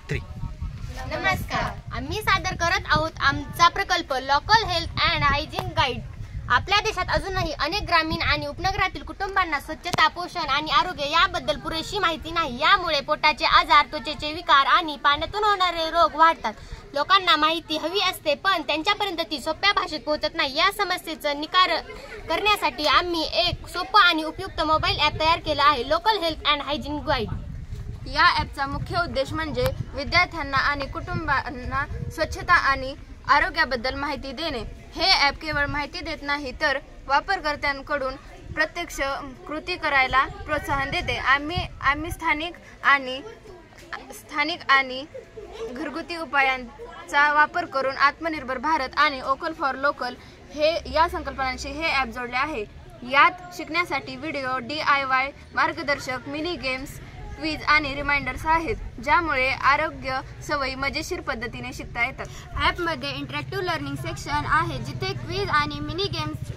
3. नमस्कार, आम्ही सादर करत आहोत आमचा प्रकल्प local health and hygiene guide. आपल्या देशात अजूनही अनेक ग्रामीण आणि उपनगरातील कुटुंबांना स्वच्छता, पोषण आणि आरोग्य याबद्दल पुरेशी माहिती नाही. यामुळे पोटाचे आजार, त्वचेचे विकार आणि पाण्यातून होणारे रोग वाढतात. लोकांना माहिती हवी असते, पण त्यांच्यापर्यंत ती सोप्या भाषेत पोहोचत नाही. या समस्येचं निराकरण करण्यासाठी आम्ही एक सोपं आणि उपयुक्त मोबाईल ॲप तयार केलं आहे, local health and hygiene guide. या ॲपचा मुख्य उद्देश म्हणजे विद्यार्थ्यांना आणि कुटुंबांना स्वच्छता आणि आरोग्याबद्दल माहिती देणे. हे ॲप केवळ माहिती देत नाही, तर वापरकर्त्यांकडून प्रत्यक्ष कृती करायला प्रोत्साहन देते. आम्ही स्थानिक आणि घरगुती उपायांचा वापर करून आत्मनिर्भर भारत आणि वोकल फॉर लोकल या संकल्पनांशी हे ॲप जोडले आहे. यात शिकण्यासाठी व्हिडिओ, DIY मार्गदर्शक, मिनी गेम्स, क्विज आणि रिमाइंडर्स आहेत, ज्यामुळे आरोग्य सवयी मजेशीर पद्धतीने शिकता येतात. ॲपमध्ये इंटरॅक्टिव्ह लर्निंग सेक्शन आहे, जिथे क्विज आणि मिनी गेम्स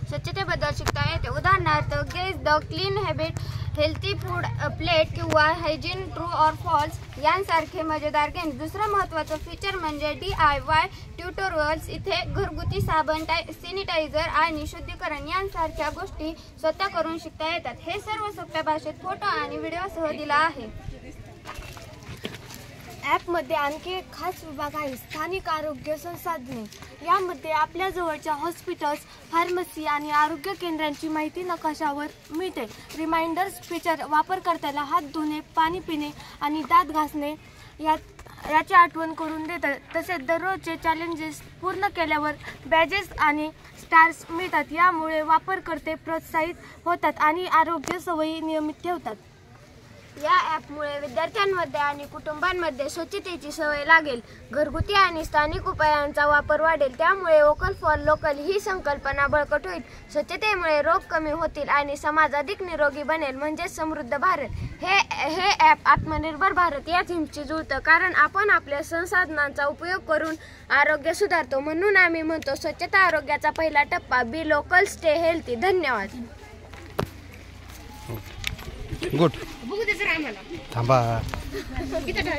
स्वच्छतेबद्दल शिकता येते. उदाहरणार्थ, guess the clean habit, healthy food plate किंवा हायजीन ट्रू ऑर फॉल्स यांसारखे मजेदार गेम्स. दुसरं महत्त्वाचं फीचर म्हणजे DIY ट्युटोरियल्स. इथे घरगुती साबण, सॅनिटायझर आणि शुद्धीकरण यांसारख्या गोष्टी स्वतः करून शिकता येतात. हे सर्व सोप्या भाषेत फोटो आणि व्हिडिओसह दिला आहे. ॲपमध्ये आणखी एक खास विभाग आहे, स्थानिक आरोग्य संसाधने. यामध्ये आपल्या जवळच्या हॉस्पिटल्स, फार्मसी आणि आरोग्य केंद्रांची माहिती नकाशावर मिळते. रिमाइंडर्स फीचर वापरकर्त्याला हात धुणे, पाणी पिणे आणि दात घासणे याची आठवण करून देतात. तसेच दररोजचे चॅलेंजेस पूर्ण केल्यावर बॅजेस आणि स्टार्स मिळतात. यामुळे वापरकर्ते प्रोत्साहित होतात आणि आरोग्य सवयी नियमित ठेवतात. या ॲपमुळे विद्यार्थ्यांमध्ये आणि कुटुंबांमध्ये स्वच्छतेची सवय लागेल. घरगुती आणि स्थानिक उपायांचा वापर वाढेल. त्यामुळे वोकल फॉर लोकल ही संकल्पना बळकट होईल. स्वच्छतेमुळे रोग कमी होतील आणि समाज अधिक निरोगी बनेल, म्हणजे समृद्ध भारत. हे ॲप आत्मनिर्भर भारत या थीमशी जुळतं, कारण आपण आपल्या संसाधनांचा उपयोग करून आरोग्य सुधारतो. म्हणून आम्ही म्हणतो, स्वच्छता आरोग्याचा पहिला टप्पा. बी लोकल, स्टे हेल्थी. धन्यवाद. गुड. बघू दे जरा आम्हाला. थांबा. इथं